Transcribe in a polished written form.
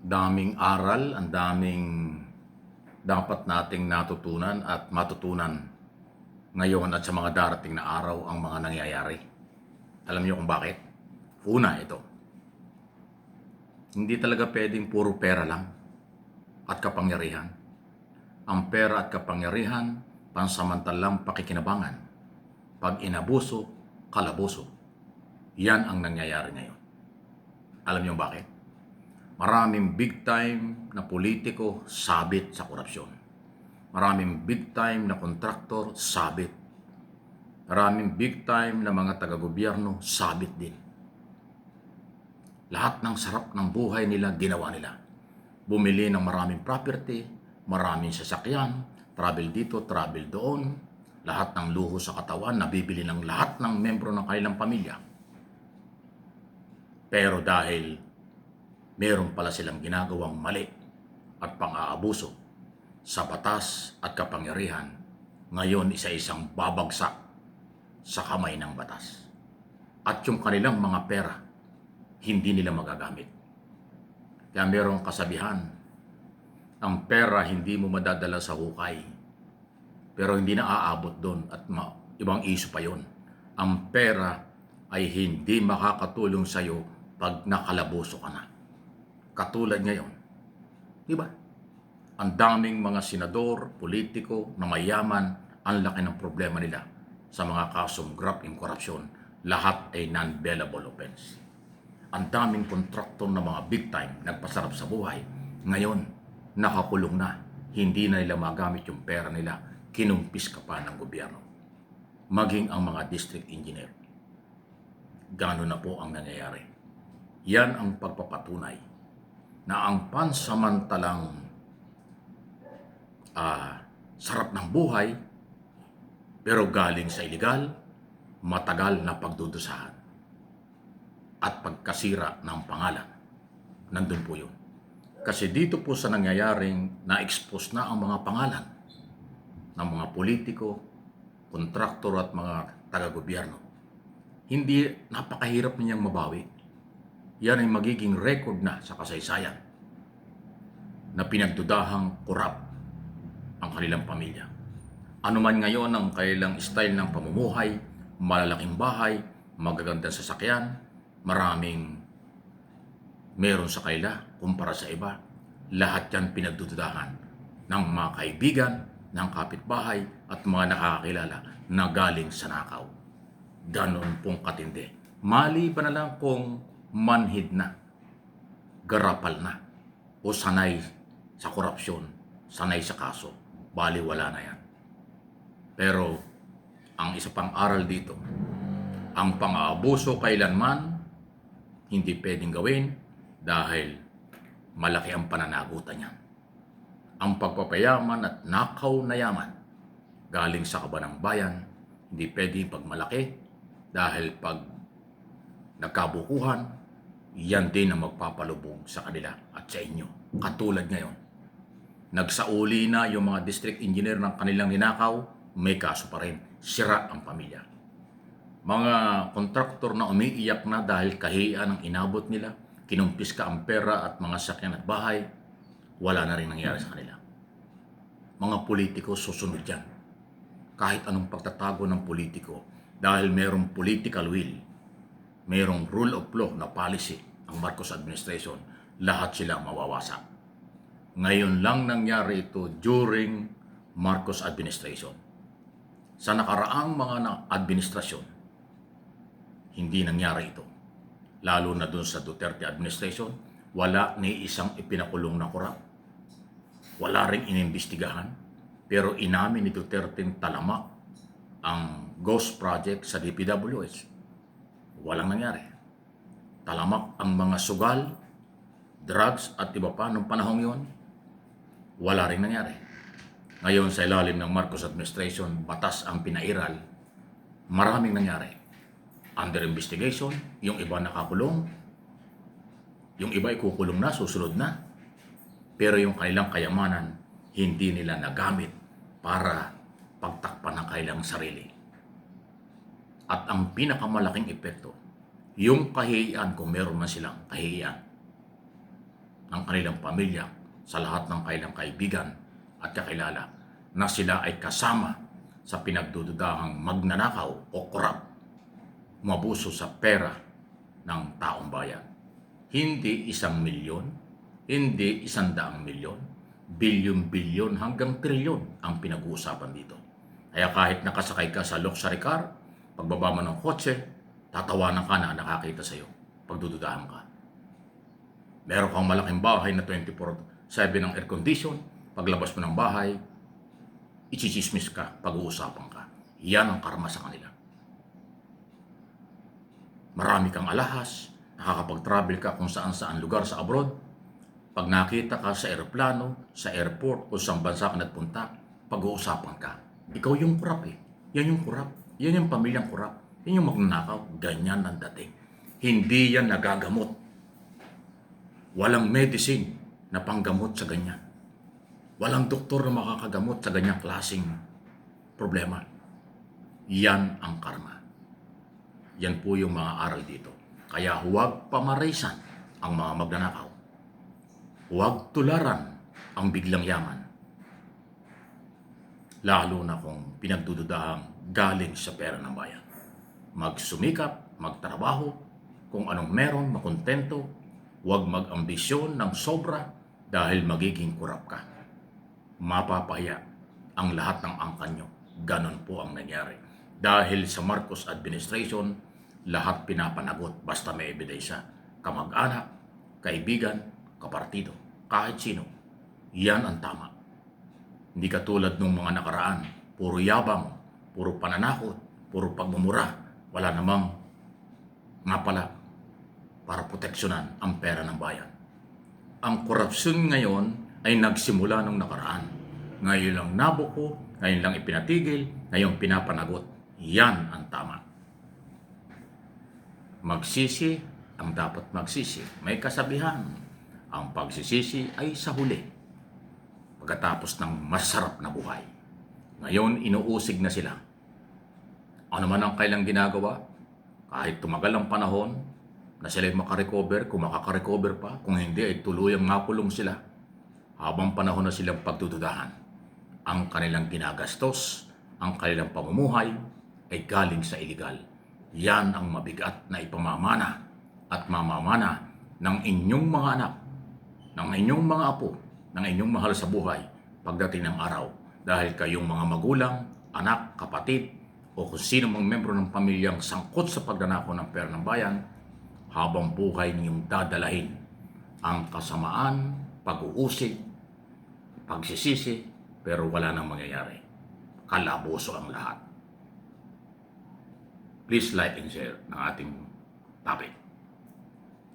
Daming aral, ang daming dapat nating natutunan at matutunan ngayon at sa mga darating na araw ang mga nangyayari. Alam niyo kung bakit? Una, ito. Hindi talaga pwedeng puro pera lang at kapangyarihan. Ang pera at kapangyarihan, pansamantalang pakikinabangan. Pag inabuso, kalabuso. Yan ang nangyayari ngayon. Alam niyo bakit? Maraming big time na politiko sabit sa korupsyon. Maraming big time na kontraktor sabit. Maraming big time na mga taga-gobyerno sabit din. Lahat ng sarap ng buhay nila ginawa nila. Bumili ng maraming property, maraming sasakyan, travel dito, travel doon. Lahat ng luho sa katawan nabibili ng lahat ng membro ng kanilang pamilya. Pero dahil meron pala silang ginagawang mali at pang-aabuso sa batas at kapangyarihan, ngayon isa-isang babagsak sa kamay ng batas. At yung kanilang mga pera, hindi nila magagamit. Kaya merong kasabihan, ang pera hindi mo madadala sa hukay, pero hindi na aabot doon at ibang iso pa yon. Ang pera ay hindi makakatulong sa iyo pag nakalaboso ka na. Katulad ngayon, di ba? Ang daming mga senador, politiko na mayaman, ang laki ng problema nila sa mga kasong graft and corruption. Lahat ay non-bailable offense. Ang daming kontraktor na mga big time, nagpasarap sa buhay. Ngayon, nakakulong na. Hindi na nila magamit yung pera nila. Kinumpis ka pa ng gobyerno. Maging ang mga district engineer. Gano'n na po ang nangyayari. Yan ang pagpapatunay na ang pansamantalang sarap ng buhay pero galing sa iligal, matagal na pagdudusahan at pagkasira ng pangalan. Nandun po yun. Kasi dito po sa nangyayaring na-expose na ang mga pangalan ng mga politiko, kontraktor at mga taga-gobyerno. Hindi napakahirap ninyang mabawi. Yan ay magiging record na sa kasaysayan na pinagdudahang korap ang kanilang pamilya. Ano man ngayon ang kanilang style ng pamumuhay, malalaking bahay, magagandang sasakyan, maraming meron sa kanila kumpara sa iba. Lahat yan pinagdududahan ng mga kaibigan, ng kapitbahay at mga nakakakilala na galing sa nakaw. Ganon pong katindi. Maliban na lang kung manhid na, garapal na, o sanay sa korupsyon, sanay sa kaso, baliwala na yan. Pero ang isa pang aral dito, ang pang-aabuso kailanman hindi pwedeng gawin dahil malaki ang pananagutan niyan. Ang pagpapayaman at nakaw na yaman galing sa kabanang bayan, hindi pwedeng pagmalaki dahil pag nagkabukuhan, yan din ang magpapalubog sa kanila at sa inyo. Katulad ngayon, nagsauli na yung mga district engineer ng kanilang ninakaw, may kaso pa rin, sira ang pamilya. Mga kontraktor na umiiyak na dahil kahiyan ang inabot nila, kinumpis ka ang pera at mga sakyan at bahay, wala na rin nangyari sa kanila. Mga politiko susunod yan. Kahit anong pagtatago ng politiko, dahil merong political will, merong rule of law na policy ang Marcos administration, lahat sila mawawasak. Ngayon lang nangyari ito during Marcos administration. Sa nakaraang mga administrasyon, hindi nangyari ito. Lalo na dun sa Duterte administration, wala ni isang ipinakulong na korap. Wala ring inimbestigahan, pero inamin ni Duterte talamak ang ghost project sa DPWH. Walang nangyari. Talamak ang mga sugal, drugs at iba pa nung panahong yon. Wala rin nangyari. Ngayon sa ilalim ng Marcos administration, batas ang pinairal. Maraming nangyari. Under investigation, yung iba nakakulong, yung iba ikukulong na, susunod na. Pero yung kanilang kayamanan, hindi nila nagamit para pagtakpan ng kanilang sarili. At ang pinakamalaking epekto, yung kahihiyan kung meron man silang kahihiyan, ng kanilang pamilya, sa lahat ng kanilang kaibigan at kakilala na sila ay kasama sa pinagdududahang magnanakaw o korap, umabuso sa pera ng taong bayan. Hindi 1,000,000, hindi 100,000,000, bilyon-bilyon hanggang trilyon ang pinag-uusapan dito. Kaya kahit nakasakay ka sa luxury car, pagbaba mo ng kotse, tatawanan ka na nakakita sa'yo, pagdududahan ka. Meron kang malaking bahay na 24/7 ng air condition, paglabas mo ng bahay, ichichismis ka, pag-uusapan ka. Yan ang karma sa kanila. Marami kang alahas, nakakapag-travel ka kung saan-saan lugar sa abroad. Pag nakita ka sa eroplano, sa airport o sa bansa ka nagpunta, pag-uusapan ka. Ikaw yung kurap eh. Yan yung kurap. Yan yung pamilyang kurap. Yan yung magnanakaw. Ganyan ang dating. Hindi yan nagagamot. Walang medicine na panggamot sa ganyan. Walang doktor na makakagamot sa ganyang klaseng problema. Yan ang karma. Yan po yung mga aral dito. Kaya huwag pamarisan ang mga magnanakaw. Huwag tularan ang biglang yaman. Lalo na kung pinagdududahang galing sa pera ng bayan. Magsumikap, magtrabaho, kung anong meron, makontento. Huwag mag-ambisyon ng sobra dahil magiging kurap ka. Mapapaya ang lahat ng angkan nyo. Ganon po ang nangyari. Dahil sa Marcos administration, lahat pinapanagot basta may ebidensya. Kamag-anak, kaibigan, kapartido, kahit sino. Yan ang tama. Hindi katulad ng mga nakaraan. Puro yabang, puro pananakot, puro pagmumura. Wala namang nga pala para proteksyonan ang pera ng bayan. Ang korupsyon ngayon ay nagsimula nung nakaraan. Ngayon lang nabuko, ngayon lang ipinatigil, ngayon pinapanagot. Yan ang tama. Magsisi ang dapat magsisi. May kasabihan, ang pagsisisi ay sa huli. Pagkatapos ng masarap na buhay. Ngayon, inuusig na sila. Ano man ang kailang ginagawa, kahit tumagal ang panahon, na sila ay makarecover, kung makakarecover pa, kung hindi ay tuluyang makulong sila habang panahon na silang pagdududahan. Ang kanilang ginagastos, ang kanilang pamumuhay ay galing sa iligal. Yan ang mabigat na ipamamana at mamamana ng inyong mga anak, ng inyong mga apo, ng inyong mahal sa buhay pagdating ng araw. Dahil kayong mga magulang, anak, kapatid, o kung sino mang membro ng pamilyang sangkot sa pagnanakaw ng pera ng bayan, habang buhay niyong dadalahin ang kasamaan, pag-uusig, pagsisisi, pero wala nang mangyayari. Kalaboso ang lahat. Please like and share ng ating topic.